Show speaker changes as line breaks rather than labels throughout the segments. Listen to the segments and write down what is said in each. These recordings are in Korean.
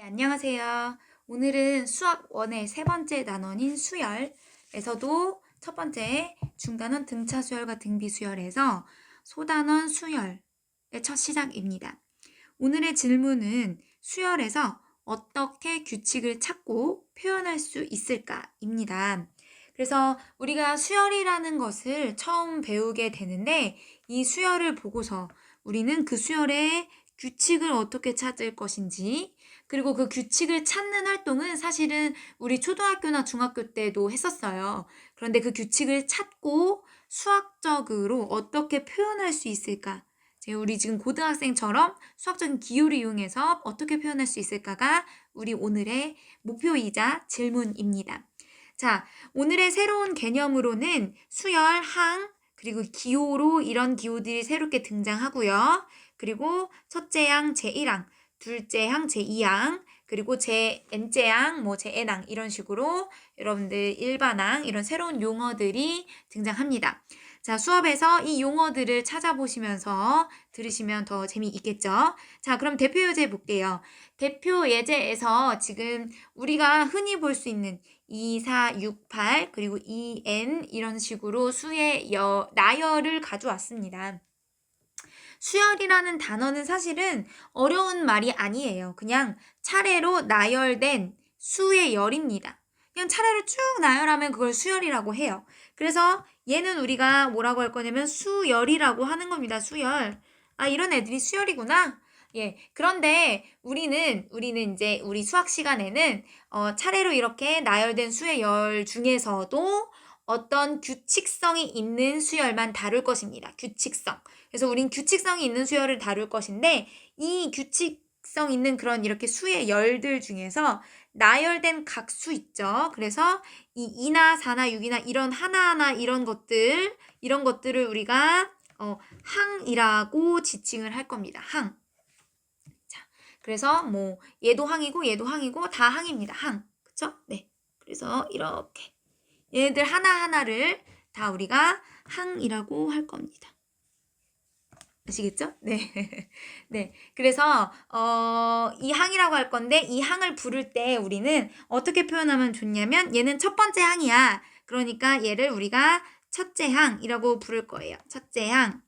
네, 안녕하세요. 오늘은 수학 1의 세 번째 단원인 수열에서도 첫 번째 중단원 등차 수열과 등비 수열에서 소단원 수열의 첫 시작입니다. 오늘의 질문은 수열에서 어떻게 규칙을 찾고 표현할 수 있을까입니다. 그래서 우리가 수열이라는 것을 처음 배우게 되는데 이 수열을 보고서 우리는 그 수열의 규칙을 어떻게 찾을 것인지, 그리고 그 규칙을 찾는 활동은 사실은 우리 초등학교나 중학교 때도 했었어요. 그런데 그 규칙을 찾고 수학적으로 어떻게 표현할 수 있을까? 우리 지금 고등학생처럼 수학적인 기호를 이용해서 어떻게 표현할 수 있을까가 우리 오늘의 목표이자 질문입니다. 자, 오늘의 새로운 개념으로는 수열, 항, 그리고 기호로 이런 기호들이 새롭게 등장하고요. 그리고 첫째 항, 제1항, 둘째 항, 제2항, 그리고 제-n째 항, 제-n항 이런 식으로 여러분들 일반항 이런 새로운 용어들이 등장합니다. 자, 수업에서 이 용어들을 찾아보시면서 들으시면 더 재미있겠죠? 자, 그럼 대표 예제 볼게요. 대표 예제에서 지금 우리가 흔히 볼 수 있는 2, 4, 6, 8 그리고 2n 이런 식으로 수의 나열을 가져왔습니다. 수열이라는 단어는 사실은 어려운 말이 아니에요. 그냥 차례로 나열된 수의 열입니다. 그냥 차례로 쭉 나열하면 그걸 수열이라고 해요. 그래서 얘는 우리가 뭐라고 할 거냐면 수열이라고 하는 겁니다. 수열. 아, 이런 애들이 수열이구나. 예. 그런데 우리는 이제 우리 수학 시간에는 차례로 이렇게 나열된 수의 열 중에서도 어떤 규칙성이 있는 수열만 다룰 것입니다. 규칙성. 그래서 우린 규칙성이 있는 수열을 다룰 것인데 이 규칙성 있는 그런 이렇게 수의 열들 중에서 나열된 각수 있죠. 그래서 이 2나 4나 6이나 이런 하나하나 이런 것들을 우리가 항이라고 지칭을 할 겁니다. 항. 자, 그래서 얘도 항이고 다 항입니다. 항. 그쵸? 네. 그래서 이렇게 얘네들 하나하나를 다 우리가 항이라고 할 겁니다. 아시겠죠? 네. 네. 그래서 이 항이라고 할 건데 이 항을 부를 때 우리는 어떻게 표현하면 좋냐면 얘는 첫 번째 항이야. 그러니까 얘를 우리가 첫째 항이라고 부를 거예요. 첫째 항.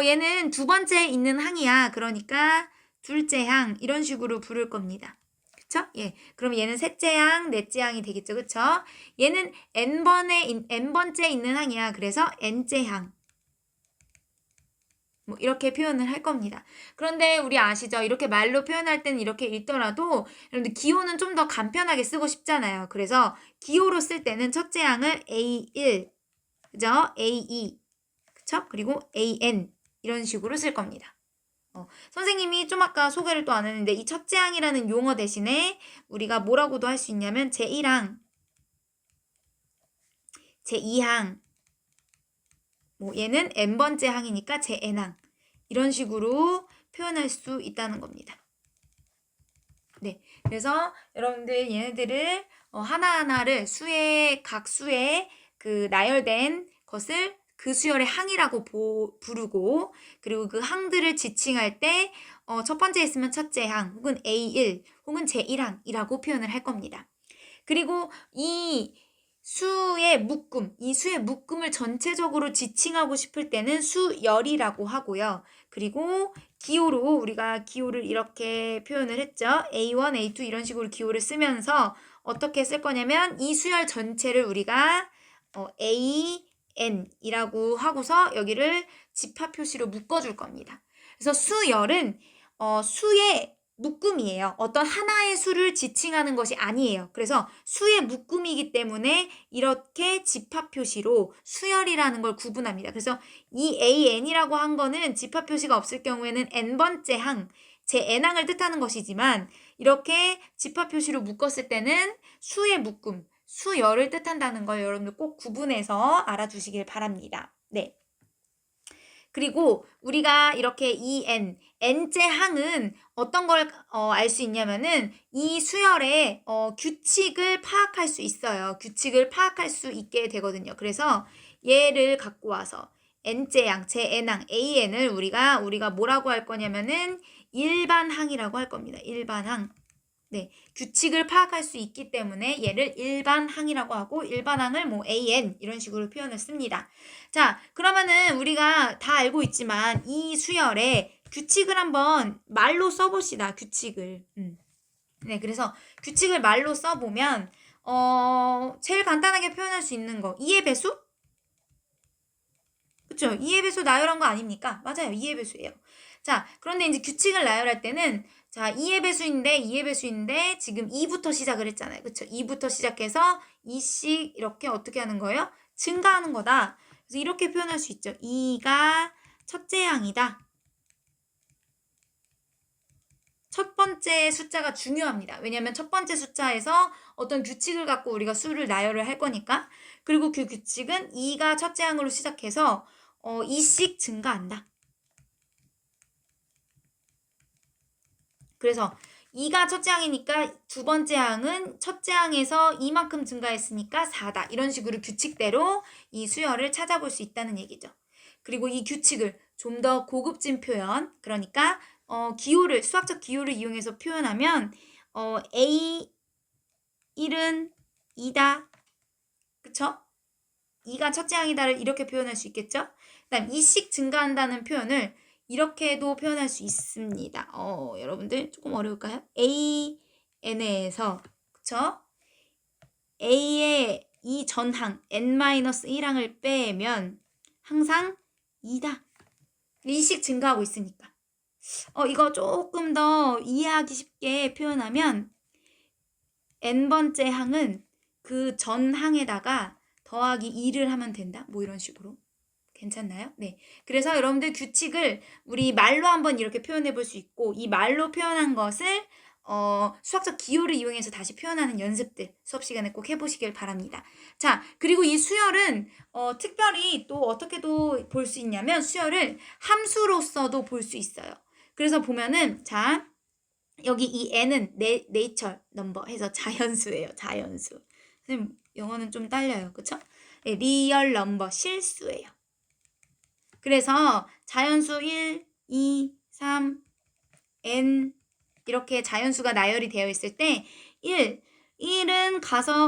얘는 두 번째 있는 항이야. 그러니까 둘째 항 이런 식으로 부를 겁니다. 그쵸? 예. 그럼 얘는 셋째 항, 넷째 항이 되겠죠. 그쵸? 얘는 n번째 있는 항이야. 그래서 n째 항. 이렇게 표현을 할 겁니다. 그런데 우리 아시죠? 이렇게 말로 표현할 때는 이렇게 읽더라도 여러분들 기호는 좀 더 간편하게 쓰고 싶잖아요. 그래서 기호로 쓸 때는 첫째 항을 A1, 그죠? A2, 그쵸? 그리고 AN 이런 식으로 쓸 겁니다. 선생님이 좀 아까 소개를 또 안 했는데 이 첫째 항이라는 용어 대신에 우리가 뭐라고도 할 수 있냐면 제1항, 제2항, 얘는 n번째 항이니까 제-n항 이런 식으로 표현할 수 있다는 겁니다. 네, 그래서 여러분들 얘네들을 하나하나를 각 수의 그 나열된 것을 그 수열의 항이라고 부르고, 그리고 그 항들을 지칭할 때 첫 번째 있으면 첫째 항 혹은 A1 혹은 제1항이라고 표현을 할 겁니다. 그리고 이 수의 묶음을 전체적으로 지칭하고 싶을 때는 수열이라고 하고요. 그리고 기호로 우리가 기호를 이렇게 표현을 했죠. A1, A2 이런 식으로 기호를 쓰면서 어떻게 쓸 거냐면 이 수열 전체를 우리가 AN이라고 하고서 여기를 집합 표시로 묶어줄 겁니다. 그래서 수열은 수의 묶음이에요. 어떤 하나의 수를 지칭하는 것이 아니에요. 그래서 수의 묶음이기 때문에 이렇게 집합 표시로 수열이라는 걸 구분합니다. 그래서 이 AN이라고 한 거는 집합 표시가 없을 경우에는 n번째 항, 제-n항을 뜻하는 것이지만 이렇게 집합 표시로 묶었을 때는 수의 묶음, 수열을 뜻한다는 걸 여러분들 꼭 구분해서 알아두시길 바랍니다. 네. 그리고 우리가 이렇게 n째 항은 어떤 걸 알 수 있냐면은 이 수열의 규칙을 파악할 수 있어요. 규칙을 파악할 수 있게 되거든요. 그래서 얘를 갖고 와서 n째 양, 제 n항 an을 우리가 뭐라고 할 거냐면은 일반항이라고 할 겁니다. 일반항. 네, 규칙을 파악할 수 있기 때문에 얘를 일반항이라고 하고 일반항을 뭐 an 이런 식으로 표현을 씁니다. 자, 그러면은 우리가 다 알고 있지만 이 수열에 규칙을 한번 말로 써봅시다. 규칙을. 네, 그래서 규칙을 말로 써보면 제일 간단하게 표현할 수 있는 거 2의 배수? 그쵸? 2의 배수 나열한 거 아닙니까? 맞아요. 2의 배수예요. 자, 그런데 이제 규칙을 나열할 때는 자, 2의 배수인데 지금 2부터 시작을 했잖아요. 그쵸? 2부터 시작해서 2씩 이렇게 어떻게 하는 거예요? 증가하는 거다. 그래서 이렇게 표현할 수 있죠. 2가 첫째 항이다. 첫 번째 숫자가 중요합니다. 왜냐하면 첫 번째 숫자에서 어떤 규칙을 갖고 우리가 수를 나열을 할 거니까. 그리고 그 규칙은 2가 첫째 항으로 시작해서 2씩 증가한다. 그래서 2가 첫째 항이니까 두 번째 항은 첫째 항에서 이만큼 증가했으니까 4다. 이런 식으로 규칙대로 이 수열을 찾아볼 수 있다는 얘기죠. 그리고 이 규칙을 좀 더 고급진 표현, 그러니까 기호를, 수학적 기호를 이용해서 표현하면 A 1은 2다. 그쵸? 2가 첫째 항이다를 이렇게 표현할 수 있겠죠? 그 다음 2씩 증가한다는 표현을 이렇게도 표현할 수 있습니다. 여러분들 조금 어려울까요? AN에서 그쵸? A의 이 전항 n-1항을 빼면 항상 2다. 2씩 증가하고 있으니까. 이거 조금 더 이해하기 쉽게 표현하면 n번째 항은 그 전항에다가 더하기 2를 하면 된다. 뭐 이런 식으로. 괜찮나요? 네. 그래서 여러분들 규칙을 우리 말로 한번 이렇게 표현해 볼 수 있고 이 말로 표현한 것을 수학적 기호를 이용해서 다시 표현하는 연습들 수업 시간에 꼭 해보시길 바랍니다. 자, 그리고 이 수열은 특별히 또 어떻게도 볼 수 있냐면 수열을 함수로서도 볼 수 있어요. 그래서 보면은 자 여기 이 n은 네이처 넘버 해서 자연수예요. 자연수. 선생님 영어는 좀 딸려요. 그쵸? 네, 리얼 넘버 실수예요. 그래서 자연수 1, 2, 3, n 이렇게 자연수가 나열이 되어 있을 때 1은 가서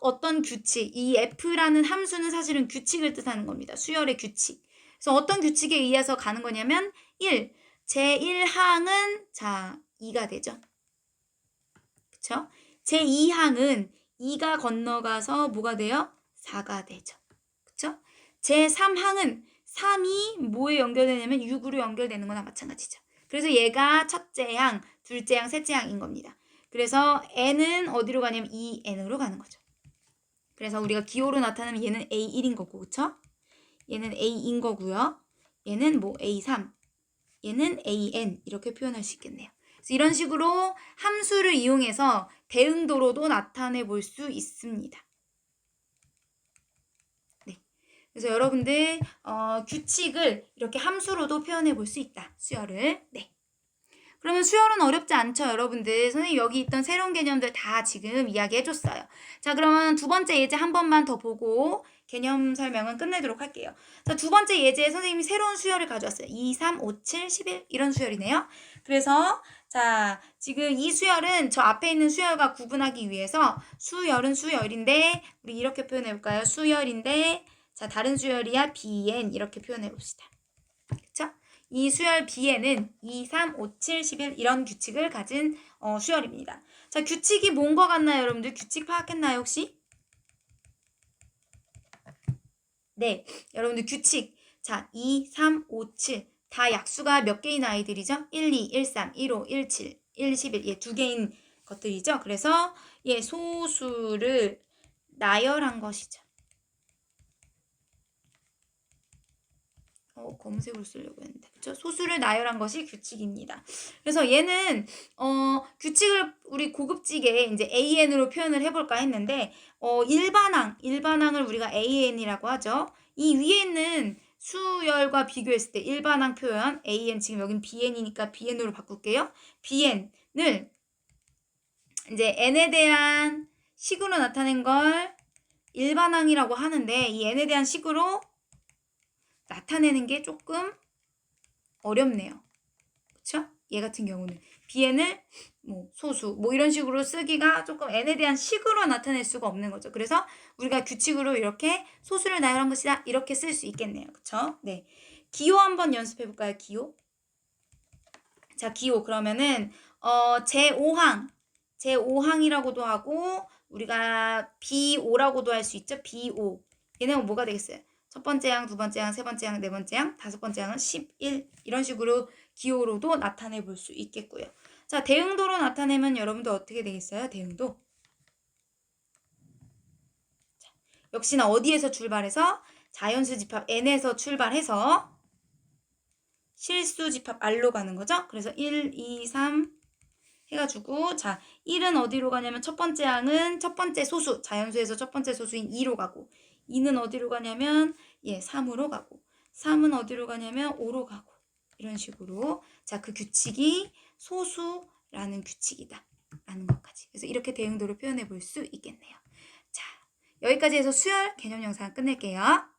어떤 규칙, 이 f라는 함수는 사실은 규칙을 뜻하는 겁니다. 수열의 규칙. 그래서 어떤 규칙에 의해서 가는 거냐면 1, 제1항은 자 2가 되죠. 그쵸? 제2항은 2가 건너가서 뭐가 돼요? 4가 되죠. 그쵸? 제3항은 3이 뭐에 연결되냐면 6으로 연결되는 거나 마찬가지죠. 그래서 얘가 첫째 항, 둘째 항, 셋째 항인 겁니다. 그래서 n은 어디로 가냐면 2n으로 가는 거죠. 그래서 우리가 기호로 나타내면 얘는 A1인 거고, 그쵸? 얘는 A인 거고요. 얘는 뭐 A3, 얘는 AN 이렇게 표현할 수 있겠네요. 그래서 이런 식으로 함수를 이용해서 대응도로도 나타내 볼 수 있습니다. 그래서 여러분들 규칙을 이렇게 함수로도 표현해 볼 수 있다. 수열을. 네. 그러면 수열은 어렵지 않죠, 여러분들. 선생님 여기 있던 새로운 개념들 다 지금 이야기해 줬어요. 자, 그러면 두 번째 예제 한 번만 더 보고 개념 설명은 끝내도록 할게요. 자, 두 번째 예제에 선생님이 새로운 수열을 가져왔어요. 2, 3, 5, 7, 11 이런 수열이네요. 그래서 자, 지금 이 수열은 저 앞에 있는 수열과 구분하기 위해서 수열은 수열인데 우리 이렇게 표현해 볼까요? 수열인데 자, 다른 수열이야 bn 이렇게 표현해 봅시다. 그쵸? 이 수열 bn은 2, 3, 5, 7, 11 이런 규칙을 가진 수열입니다. 자, 규칙이 뭔 거 같나요, 여러분들? 규칙 파악했나요, 혹시? 네, 여러분들 규칙. 자, 2, 3, 5, 7 다 약수가 몇 개인 아이들이죠? 1, 2, 1, 3, 1, 5, 1, 7, 1, 11 예, 두 개인 것들이죠. 그래서 예, 소수를 나열한 것이죠. 검색으로 쓰려고 했는데 그쵸? 소수를 나열한 것이 규칙입니다. 그래서 얘는 규칙을 우리 고급지게 이제 AN으로 표현을 해볼까 했는데 일반항을 우리가 AN이라고 하죠. 이 위에 있는 수열과 비교했을 때 일반항 표현 AN 지금 여긴 BN이니까 BN으로 바꿀게요. BN을 이제 n에 대한 식으로 나타낸 걸 일반항이라고 하는데 이 n에 대한 식으로 나타내는 게 조금 어렵네요. 그쵸? 얘 같은 경우는 비엔을 뭐 소수 뭐 이런 식으로 쓰기가 조금 n에 대한 식으로 나타낼 수가 없는 거죠. 그래서 우리가 규칙으로 이렇게 소수를 나열한 것이다 이렇게 쓸 수 있겠네요. 그쵸? 네. 기호 한번 연습해 볼까요? 기호. 자, 기호 그러면은 제5항이라고도 하고 우리가 B5라고도 할 수 있죠. B5. 얘네는 뭐가 되겠어요? 첫 번째 항, 두 번째 항, 세 번째 항, 네 번째 항, 다섯 번째 항은 11 이런 식으로 기호로도 나타내 볼 수 있겠고요. 자, 대응도로 나타내면 여러분도 어떻게 되겠어요? 대응도. 자, 역시나 어디에서 출발해서 자연수 집합 n에서 출발해서 실수 집합 r로 가는 거죠. 그래서 1, 2, 3 해가지고 자 1은 어디로 가냐면 첫 번째 항은 첫 번째 소수 자연수에서 첫 번째 소수인 2로 가고 2는 어디로 가냐면 3으로 가고 3은 어디로 가냐면 5로 가고 이런 식으로 자 그 규칙이 소수라는 규칙이다 라는 것까지 그래서 이렇게 대응도를 표현해 볼 수 있겠네요. 자 여기까지 해서 수열 개념 영상 끝낼게요.